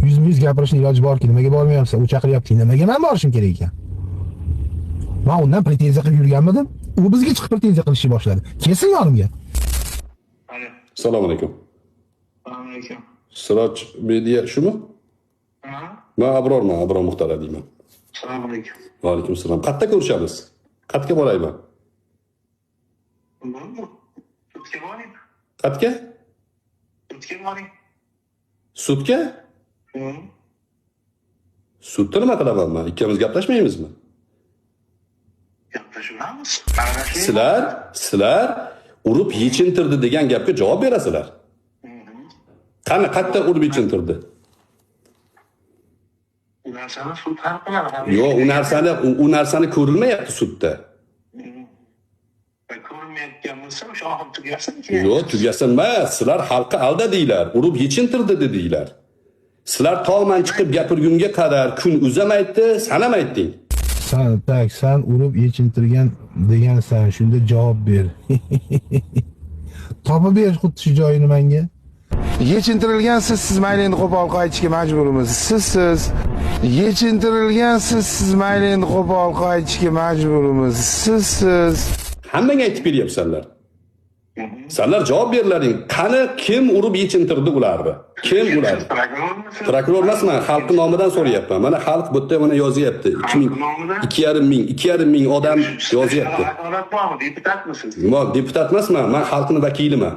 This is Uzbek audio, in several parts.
Yuzma-yuz gapirishning iloji borki, nimaga bormayapsan? U chaqiryapti. Nimaga men borishim kerak ekan? Men undan pretenziya qilib yurganmidim. U bizga chiqib pretenziya qilishni boshladi. Kelsin yonimga. Assalomu alaykum. Assalomu alaykum. Siroj media shumi? Ha? Men Abrorman, Abror Muxtara deyman. Assalomu alaykum. Va alaykum assalom. Qayerda ko'rishamiz? Qayerga borayman? Sudga boring. Qayerga? Sudga boring. Sudga? Sudda nima qilaman men? Ikkimiz gaplashmaymizmi? Gaplashamiz. Sizlar urib yechintirdi degan gapga javob berasizlar. Qani qayerda urib yechintirdi? U narsani sud hal qiladi. Yo'q, u narsani ko'rilmayapti sudda. Ko'rinmayotgan bo'lsa, o'sha oxir tugasin keyin. Yo'q, tugasin emas. Sizlar xalqqa aldadinglar, urib yechintirdi dedinglar. Sizlar tog'man chiqib gapirgunga qadar kun uzamaydi, sanamaydi. Sen urib yechintirgan degansan, shunda javob ber. Topib ber xuddi shu joyini menga. Yechintirilgansiz, siz mayli endi qo'pol qaytishga majburmiz. Siz yechintirilgansiz, siz mayli endi qo'pol qaytishga majburmiz. Siz Hammaga aytib beryapsanlar. Sizlar javob berlaring. Qani kim urib yechintirdi ularni? Kim ular? Prokuror emasman, xalq nomidan so'rayapman. Mana xalq bu yerda mana yozyapti. 2,5 ming odam yozyapti. Vakolat bormi? Deputatmisiz? Yo'q, deputat emasman, men xalqning vakiliman.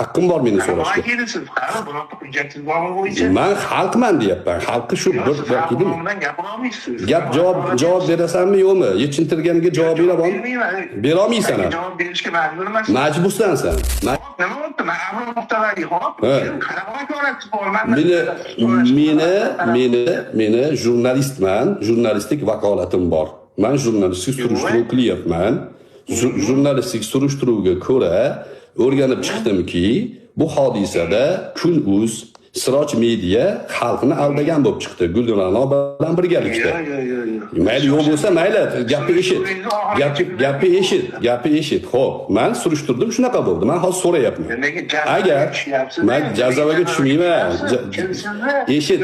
Haqqim bor meni so'rashga. Vakilisiz, qani bunaqa hujjatsiz bormi bo'yicha? Men xalqman deyapman. Xalqi shu bir vakilim. Nomidan gapira olmaysiz. Gap javob berasanmi yo'qmi? Yechintirganiga javob bera olmaysan. Bera olmaysan. Javob berishga majbur emasman. Majbursan sen. Nima bo'ldi? Men Abror Muxtarali hop. Qanaqa vakolatchi bo'lman? Meni jurnalistman, jurnalistik vakolatim bor. Men jurnalistik surishtiruv qilyapman. Jurnalistik surishtiruvga ko'ra o'rganib chiqdimki, bu hodisada Kun.uz, Siroj media xalqni aldagan bo'lib chiqdi. Gulra'no bilan birgalikda. Mayli yo'q bo'lsa mayli, gapi eshit. Xo'p, men surishtirdim, shunaqa bo'ldi. Men hozir so'rayapman. Agar men jazavaga tushmayman. Eshit.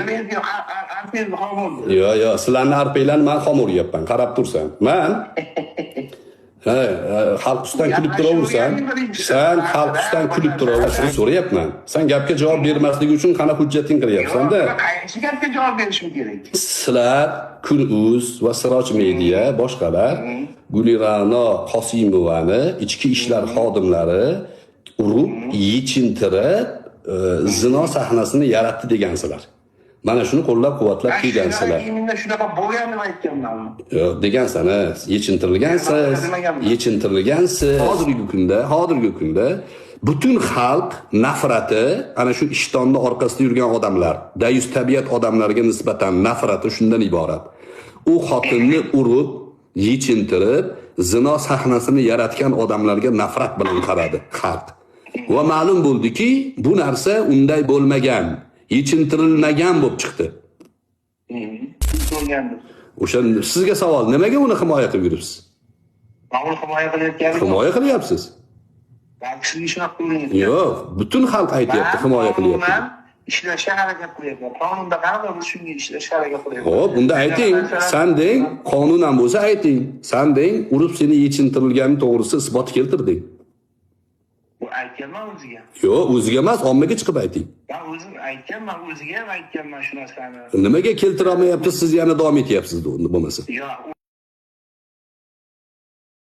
Yo'q, sizlarning arpanglarni men xom o'ryapman. Qarab tursan. Men xalq ustidan kulib turaversan, sen xalq ustidan kulib turaversan, so'rayapman. Sen gapga javob bermasligi uchun qana hujjating qilyapsan-da. Qaysi gapga javob berishim kerak? Sizlar Kun.uz va Siroj media boshqalar Gulra'no Qosimovani ichki ishlar xodimlari urib, yechintirib, zino sahnasini yaratdi degansizlar. Mana shuni qo'llab-quvvatlab kelgansizlar. Menda shunaqa bo'lganini aytganmanmi? Yo'q, degansizlar. Yechintirilgansiz. Hozirgi kunda butun xalq nafrati, ana shu ishtonni orqasida yurgan odamlar, dayus tabiat odamlarga nisbatan nafrati shundan iborat. U xotinni urib, yechintirib, zino sahnasini yaratgan odamlarga nafrat bilan qaradi xalq. Va ma'lum bo'ldiki, bu narsa unday bo'lmagan. Yechintirilmagan bo'lib chiqdi. O'sha sizga savol, nimaga uni himoya qilib yuribsiz? Men uni himoya qilayotganim yo'q. Himoya qilyapsiz. Balki sizga shunaqa ko'rinadi. Yo'q, butun xalq aytayapti, himoya qilyapti. Ishlashga harakat qilyapman. Qonunda qanaqa biz shunga ishlashga harakat qilyapmiz. Xo'p, bunda ayting, sen deng, qonunan bo'lsa ayting. Sen deng, urib seni yechintirilgani to'g'risida isbot keltirding. Bu aytganman o'ziga. Yo'q, o'ziga emas, ommaga chiqib ayting. Men o'zim aytganman, o'ziga ham aytganman shu narsani. Nimaga keltira olmayapsiz, siz yana davom etyapsiz bo'lmasa? Yo'q.